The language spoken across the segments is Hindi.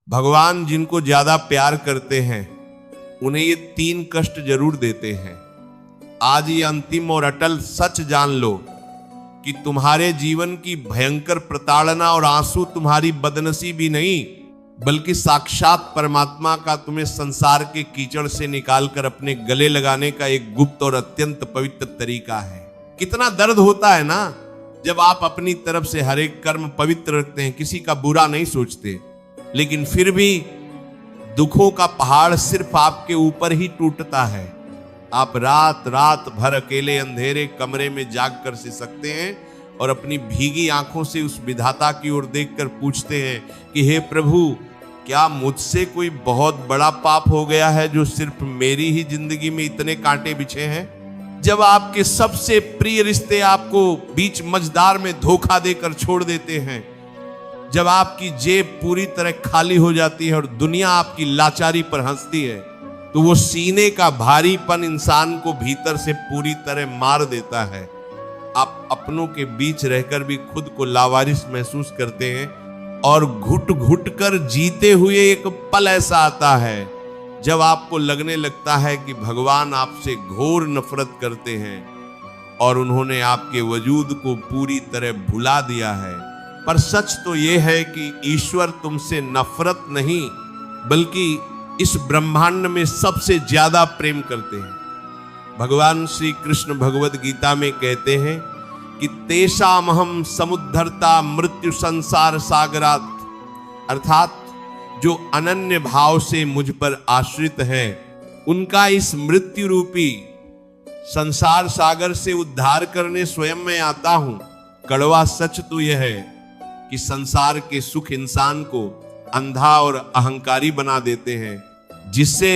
भगवान जिनको ज्यादा प्यार करते हैं उन्हें ये 3 कष्ट जरूर देते हैं। आज ये अंतिम और अटल सच जान लो कि तुम्हारे जीवन की भयंकर प्रताड़ना और आंसू तुम्हारी बदनसीबी नहीं, बल्कि साक्षात परमात्मा का तुम्हें संसार के कीचड़ से निकालकर अपने गले लगाने का एक गुप्त और अत्यंत पवित्र तरीका है। कितना दर्द होता है ना जब आप अपनी तरफ से हर एक कर्म पवित्र रखते हैं, किसी का बुरा नहीं सोचते, लेकिन फिर भी दुखों का पहाड़ सिर्फ आपके ऊपर ही टूटता है। आप रात रात भर अकेले अंधेरे कमरे में जाग कर से सकते हैं और अपनी भीगी आंखों से उस विधाता की ओर देखकर पूछते हैं कि हे प्रभु, क्या मुझसे कोई बहुत बड़ा पाप हो गया है जो सिर्फ मेरी ही जिंदगी में इतने कांटे बिछे हैं। जब आपके सबसे प्रिय रिश्ते आपको बीच मझधार में धोखा देकर छोड़ देते हैं, जब आपकी जेब पूरी तरह खाली हो जाती है और दुनिया आपकी लाचारी पर हंसती है, तो वो सीने का भारीपन इंसान को भीतर से पूरी तरह मार देता है। आप अपनों के बीच रहकर भी खुद को लावारिस महसूस करते हैं और घुट घुट कर जीते हुए एक पल ऐसा आता है जब आपको लगने लगता है कि भगवान आपसे घोर नफरत करते हैं और उन्होंने आपके वजूद को पूरी तरह भुला दिया है। पर सच तो यह है कि ईश्वर तुमसे नफरत नहीं बल्कि इस ब्रह्मांड में सबसे ज्यादा प्रेम करते हैं। भगवान श्री कृष्ण भगवद गीता में कहते हैं कि तेषामहं समुद्धरता मृत्यु संसार सागरात, अर्थात जो अनन्य भाव से मुझ पर आश्रित है उनका इस मृत्यु रूपी संसार सागर से उद्धार करने स्वयं मैं आता हूं। कड़वा सच तो यह है कि संसार के सुख इंसान को अंधा और अहंकारी बना देते हैं, जिससे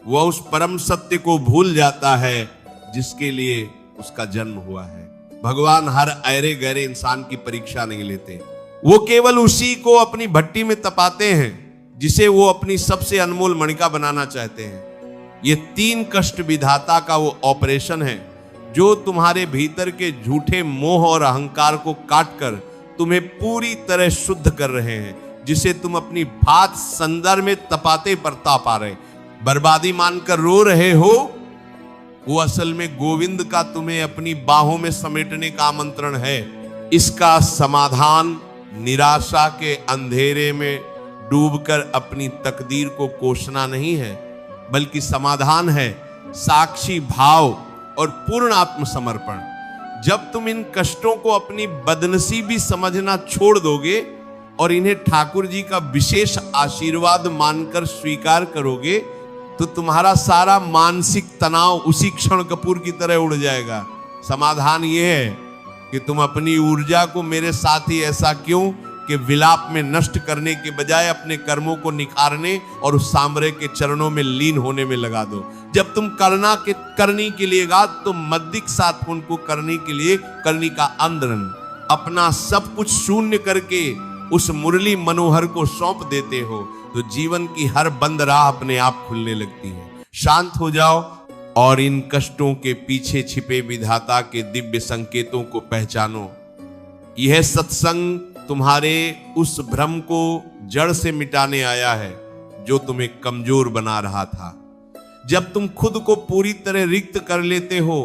वह उस परम सत्य को भूल जाता है जिसके लिए उसका जन्म हुआ है। भगवान हर अरे गहरे इंसान की परीक्षा नहीं लेते, वो केवल उसी को अपनी भट्टी में तपाते हैं जिसे वो अपनी सबसे अनमोल मणिका बनाना चाहते हैं। ये 3 कष्ट विधाता का वो ऑपरेशन है जो तुम्हारे भीतर के झूठे मोह और अहंकार को काटकर तुम्हें पूरी तरह शुद्ध कर रहे हैं, जिसे तुम अपनी भात संदर्भ में तपाते परता पा रहे, बर्बादी मानकर रो रहे हो। वो असल में गोविंद का तुम्हें अपनी बाहों में समेटने का आमंत्रण है। इसका समाधान निराशा के अंधेरे में डूबकर अपनी तकदीर को कोसना नहीं है, बल्कि समाधान है साक्षी भाव और पूर्ण आत्मसमर्पण। जब तुम इन कष्टों को अपनी बदनसीबी समझना छोड़ दोगे और इन्हें ठाकुर जी का विशेष आशीर्वाद मानकर स्वीकार करोगे, तो तुम्हारा सारा मानसिक तनाव उसी क्षण कपूर की तरह उड़ जाएगा। समाधान यह है कि तुम अपनी ऊर्जा को मेरे साथ ही ऐसा क्यों कि विलाप में नष्ट करने के बजाय अपने कर्मों को निखारने और उस सामरे के चरणों में लीन होने में लगा दो। जब तुम करनी के लिए गा तो मद्दिक साथ उनको करने के लिए करनी का आंदोलन, अपना सब कुछ शून्य करके उस मुरली मनोहर को सौंप देते हो तो जीवन की हर बंद राह अपने आप खुलने लगती है। शांत हो जाओ और इन कष्टों के पीछे छिपे विधाता के दिव्य संकेतों को पहचानो। यह सत्संग तुम्हारे उस भ्रम को जड़ से मिटाने आया है जो तुम्हें कमजोर बना रहा था। जब तुम खुद को पूरी तरह रिक्त कर लेते हो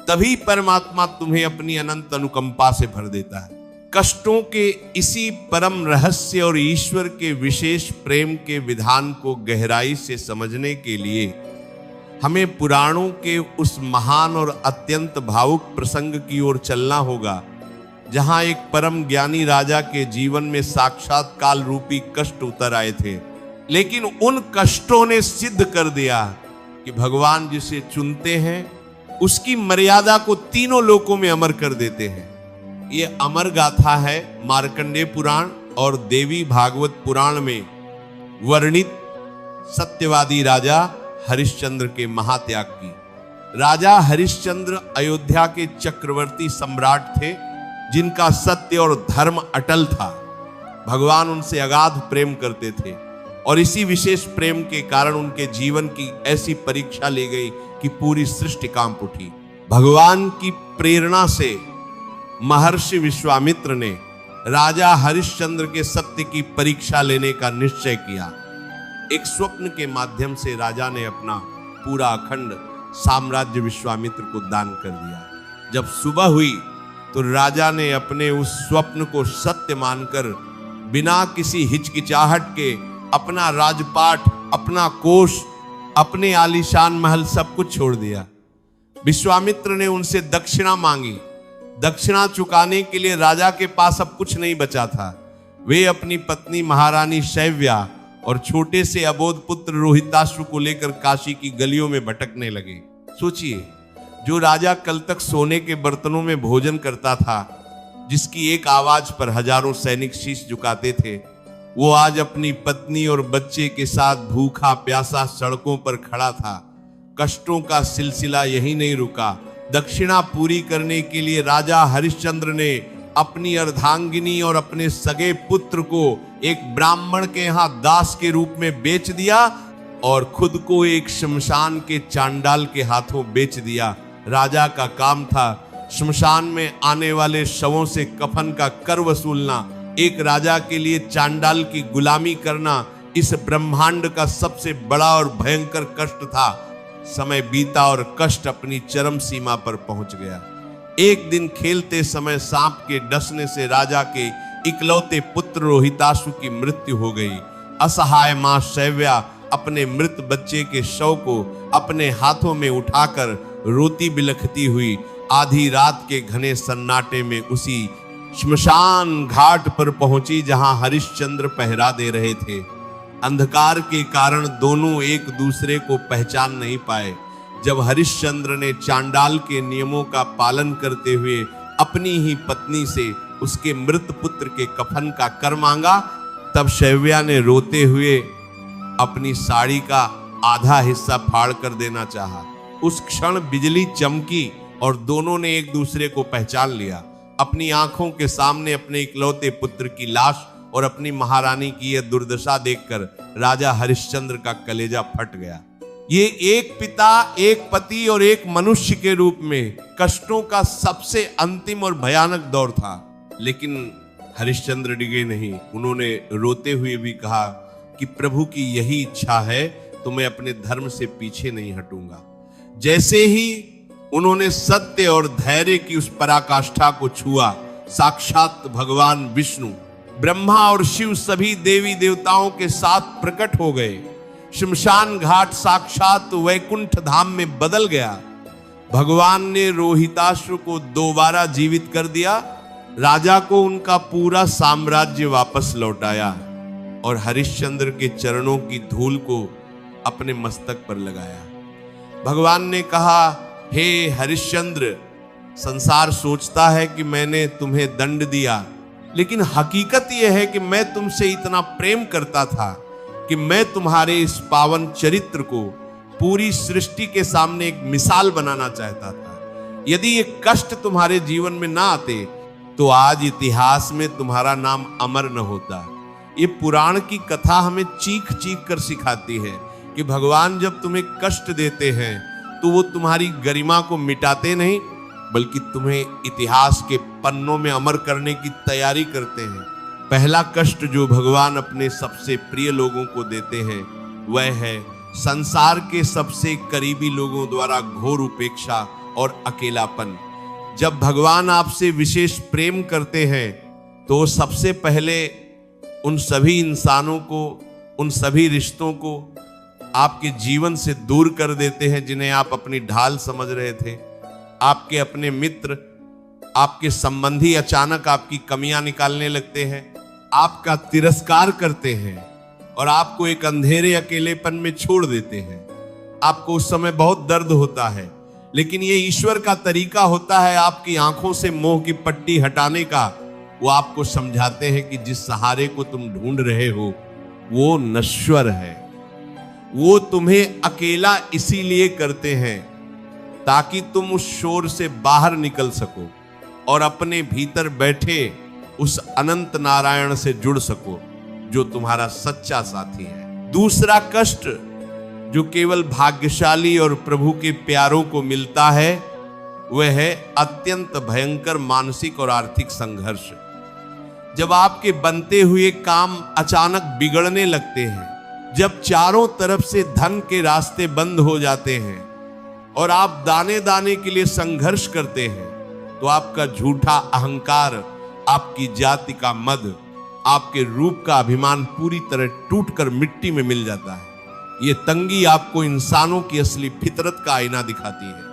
तभी परमात्मा तुम्हें अपनी अनंत अनुकंपा से भर देता है। कष्टों के इसी परम रहस्य और ईश्वर के विशेष प्रेम के विधान को गहराई से समझने के लिए हमें पुराणों के उस महान और अत्यंत भावुक प्रसंग की ओर चलना होगा, जहां एक परम ज्ञानी राजा के जीवन में साक्षात काल रूपी कष्ट उतर आए थे, लेकिन उन कष्टों ने सिद्ध कर दिया कि भगवान जिसे चुनते हैं उसकी मर्यादा को तीनों लोकों में अमर कर देते हैं। ये अमर गाथा है मार्कंडेय पुराण और देवी भागवत पुराण में वर्णित सत्यवादी राजा हरिश्चंद्र के महात्याग की। राजा हरिश्चंद्र अयोध्या के चक्रवर्ती सम्राट थे जिनका सत्य और धर्म अटल था। भगवान उनसे अगाध प्रेम करते थे और इसी विशेष प्रेम के कारण उनके जीवन की ऐसी परीक्षा ली गई कि पूरी सृष्टि कांप उठी। भगवान की प्रेरणा से महर्षि विश्वामित्र ने राजा हरिश्चंद्र के सत्य की परीक्षा लेने का निश्चय किया। एक स्वप्न के माध्यम से राजा ने अपना पूरा अखंड साम्राज्य विश्वामित्र को दान कर दिया। जब सुबह हुई तो राजा ने अपने उस स्वप्न को सत्य मानकर बिना किसी हिचकिचाहट के अपना राजपाट, अपना कोष, अपने आलीशान महल सब कुछ छोड़ दिया। विश्वामित्र ने उनसे दक्षिणा मांगी। दक्षिणा चुकाने के लिए राजा के पास अब कुछ नहीं बचा था। वे अपनी पत्नी महारानी शैव्या और छोटे से अबोध पुत्र रोहिताश्व को लेकर काशी की गलियों में भटकने लगे। सोचिए, जो राजा कल तक सोने के बर्तनों में भोजन करता था, जिसकी एक आवाज पर हजारों सैनिक शीश झुकाते थे, वो आज अपनी पत्नी और बच्चे के साथ भूखा प्यासा सड़कों पर खड़ा था। कष्टों का सिलसिला यही नहीं रुका। दक्षिणा पूरी करने के लिए राजा हरिश्चंद्र ने अपनी अर्धांगिनी और अपने सगे पुत्र को एक ब्राह्मण के यहां दास के रूप में बेच दिया और खुद को एक शमशान के चांडाल के हाथों बेच दिया। राजा का काम था शमशान में आने वाले शवों से कफन का कर वसूलना। एक राजा के लिए चांडाल की गुलामी करना इस ब्रह्मांड का सबसे बड़ा और भयंकर कष्ट था। समय बीता और कष्ट अपनी चरम सीमा पर पहुंच गया। एक दिन खेलते समय सांप के डसने से राजा के इकलौते पुत्र रोहिताश्व की मृत्यु हो गई। असहाय मां शैव्या अपने मृत बच्चे के शव को अपने हाथों में उठाकर रोती बिलखती हुई आधी रात के घने सन्नाटे में उसी श्मशान घाट पर पहुंची जहां हरिश्चंद्र पहरा दे रहे थे। अंधकार के कारण दोनों एक दूसरे को पहचान नहीं पाए। जब हरिश्चंद्र ने चांडाल के नियमों का पालन करते हुए अपनी ही पत्नी से उसके मृत पुत्र के कफन का कर मांगा, तब शैव्या ने रोते हुए अपनी साड़ी का आधा हिस्सा फाड़ कर देना चाहा। उस क्षण बिजली चमकी और दोनों ने एक दूसरे को पहचान लिया। अपनी आंखों के सामने अपने इकलौते पुत्र की लाश और अपनी महारानी की यह दुर्दशा देखकर राजा हरिश्चंद्र का कलेजा फट गया। ये एक पिता, एक पति और एक मनुष्य के रूप में कष्टों का सबसे अंतिम और भयानक दौर था। लेकिन हरिश्चंद्र डिगे नहीं। उन्होंने रोते हुए भी कहा कि प्रभु की यही इच्छा है तो मैं अपने धर्म से पीछे नहीं हटूंगा। जैसे ही उन्होंने सत्य और धैर्य की उस पराकाष्ठा को छुआ, साक्षात भगवान विष्णु, ब्रह्मा और शिव सभी देवी देवताओं के साथ प्रकट हो गए। शमशान घाट साक्षात वैकुंठ धाम में बदल गया। भगवान ने रोहिताश्व को दोबारा जीवित कर दिया, राजा को उनका पूरा साम्राज्य वापस लौटाया और हरिश्चंद्र के चरणों की धूल को अपने मस्तक पर लगाया। भगवान ने कहा, हे हरिश्चंद्र, संसार सोचता है कि मैंने तुम्हें दंड दिया, लेकिन हकीकत यह है कि मैं तुमसे इतना प्रेम करता था कि मैं तुम्हारे इस पावन चरित्र को पूरी सृष्टि के सामने एक मिसाल बनाना चाहता था। यदि ये कष्ट तुम्हारे जीवन में ना आते तो आज इतिहास में तुम्हारा नाम अमर न होता। ये पुराण की कथा हमें चीख चीख कर सिखाती है कि भगवान जब तुम्हें कष्ट देते हैं तो वो तुम्हारी गरिमा को मिटाते नहीं, बल्कि तुम्हें इतिहास के पन्नों में अमर करने की तैयारी करते हैं। पहला कष्ट जो भगवान अपने सबसे प्रिय लोगों को देते हैं वह है संसार के सबसे करीबी लोगों द्वारा घोर उपेक्षा और अकेलापन। जब भगवान आपसे विशेष प्रेम करते हैं तो सबसे पहले उन सभी इंसानों को, उन सभी रिश्तों को आपके जीवन से दूर कर देते हैं जिन्हें आप अपनी ढाल समझ रहे थे। आपके अपने मित्र, आपके संबंधी अचानक आपकी कमियां निकालने लगते हैं, आपका तिरस्कार करते हैं और आपको एक अंधेरे अकेलेपन में छोड़ देते हैं। आपको उस समय बहुत दर्द होता है, लेकिन ये ईश्वर का तरीका होता है आपकी आंखों से मोह की पट्टी हटाने का। वो आपको समझाते हैं कि जिस सहारे को तुम ढूंढ रहे हो वो नश्वर है। वो तुम्हें अकेला इसीलिए करते हैं ताकि तुम उस शोर से बाहर निकल सको और अपने भीतर बैठे उस अनंत नारायण से जुड़ सको जो तुम्हारा सच्चा साथी है। दूसरा कष्ट जो केवल भाग्यशाली और प्रभु के प्यारों को मिलता है वह है अत्यंत भयंकर मानसिक और आर्थिक संघर्ष। जब आपके बनते हुए काम अचानक बिगड़ने लगते हैं, जब चारों तरफ से धन के रास्ते बंद हो जाते हैं और आप दाने दाने के लिए संघर्ष करते हैं, तो आपका झूठा अहंकार, आपकी जाति का मद, आपके रूप का अभिमान पूरी तरह टूटकर मिट्टी में मिल जाता है। ये तंगी आपको इंसानों की असली फितरत का आईना दिखाती है।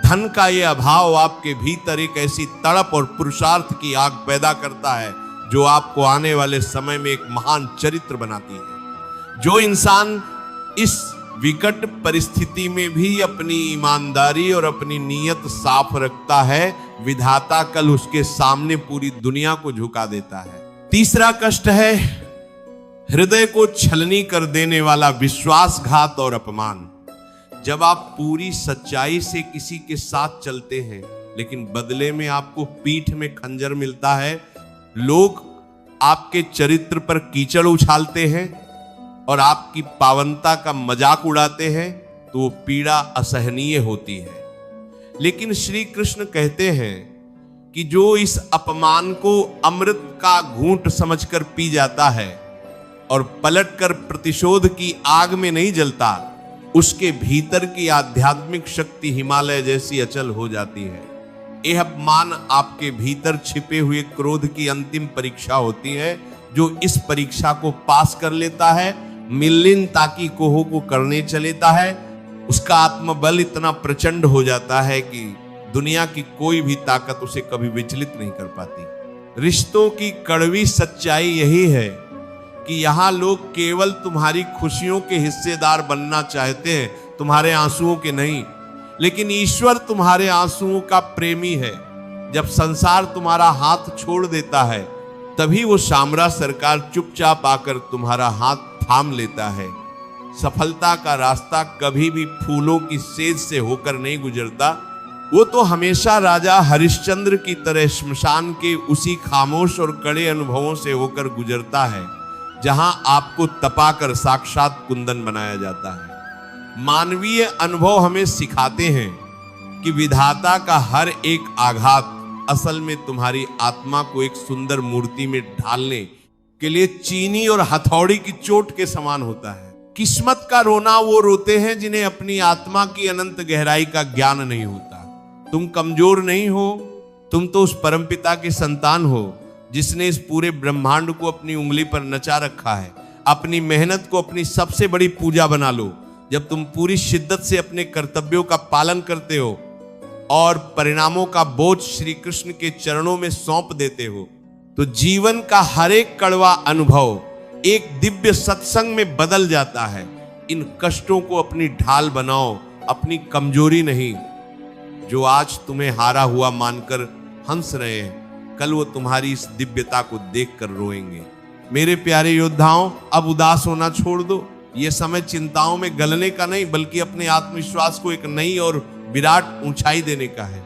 धन का ये अभाव आपके भीतर एक ऐसी तड़प और पुरुषार्थ की आग पैदा करता है जो आपको आने वाले समय में एक महान चरित्र बनाती है। जो इंसान इस विकट परिस्थिति में भी अपनी ईमानदारी और अपनी नीयत साफ रखता है, विधाता कल उसके सामने पूरी दुनिया को झुका देता है। तीसरा कष्ट है हृदय को छलनी कर देने वाला विश्वासघात और अपमान। जब आप पूरी सच्चाई से किसी के साथ चलते हैं लेकिन बदले में आपको पीठ में खंजर मिलता है, लोग आपके चरित्र पर कीचड़ उछालते हैं और आपकी पावनता का मजाक उड़ाते हैं, तो वो पीड़ा असहनीय होती है। लेकिन श्री कृष्ण कहते हैं कि जो इस अपमान को अमृत का घूंट समझकर पी जाता है और पलटकर प्रतिशोध की आग में नहीं जलता, उसके भीतर की आध्यात्मिक शक्ति हिमालय जैसी अचल हो जाती है। यह अपमान आपके भीतर छिपे हुए क्रोध की अंतिम परीक्षा होती है। जो इस परीक्षा को पास कर लेता है, मिल्लिन ताकि कोहो को करने चलेता है, उसका आत्मबल इतना प्रचंड हो जाता है कि दुनिया की कोई भी ताकत उसे कभी विचलित नहीं कर पाती। रिश्तों की कड़वी सच्चाई यही है कि यहां लोग केवल तुम्हारी खुशियों के हिस्सेदार बनना चाहते हैं, तुम्हारे आंसुओं के नहीं। लेकिन ईश्वर तुम्हारे आंसुओं का प्रेमी है। जब संसार तुम्हारा हाथ छोड़ देता है, तभी वो शामरा सरकार चुपचाप आकर तुम्हारा हाथ थाम लेता है। सफलता का रास्ता कभी भी फूलों की सेज से होकर नहीं गुजरता। वो तो हमेशा राजा हरिश्चंद्र की तरह श्मशान के उसी खामोश और कड़े अनुभवों से होकर गुजरता है जहां आपको तपाकर साक्षात कुंदन बनाया जाता है। मानवीय अनुभव हमें सिखाते हैं कि विधाता का हर एक आघात असल में तुम्हारी आत्मा को एक सुंदर मूर्ति में ढालने के लिए चीनी और हथौड़ी की चोट के समान होता है। किस्मत का रोना वो रोते हैं जिन्हें अपनी आत्मा की अनंत गहराई का ज्ञान नहीं होता। तुम कमजोर नहीं हो, तुम तो उस परमपिता के संतान हो जिसने इस पूरे ब्रह्मांड को अपनी उंगली पर नचा रखा है। अपनी मेहनत को अपनी सबसे बड़ी पूजा बना लो। जब तुम पूरी शिद्दत से अपने कर्तव्यों का पालन करते हो और परिणामों का बोझ श्री कृष्ण के चरणों में सौंप देते हो, तो जीवन का हर एक कड़वा अनुभव एक दिव्य सत्संग में बदल जाता है। इन कष्टों को अपनी ढाल बनाओ, अपनी कमजोरी नहीं। जो आज तुम्हें हारा हुआ मानकर हंस रहे हैं, कल वो तुम्हारी इस दिव्यता को देखकर रोएंगे। मेरे प्यारे योद्धाओं, अब उदास होना छोड़ दो। ये समय चिंताओं में गलने का नहीं, बल्कि अपने आत्मविश्वास को एक नई और विराट ऊंचाई देने का है।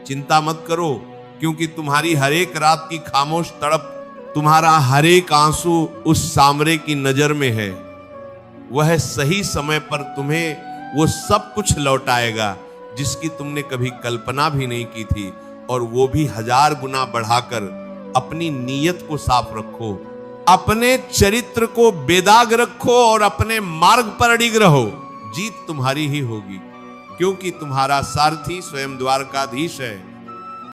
चिंता मत करो, क्योंकि तुम्हारी हर एक रात की खामोश तड़प, तुम्हारा हर एक आंसू उस सामरे की नजर में है। वह सही समय पर तुम्हें वो सब कुछ लौटाएगा जिसकी तुमने कभी कल्पना भी नहीं की थी, और वो भी 1000 गुना बढ़ाकर। अपनी नीयत को साफ रखो, अपने चरित्र को बेदाग रखो और अपने मार्ग पर अडिग रहो। जीत तुम्हारी ही होगी, क्योंकि तुम्हारा सारथी स्वयं द्वारकाधीश है।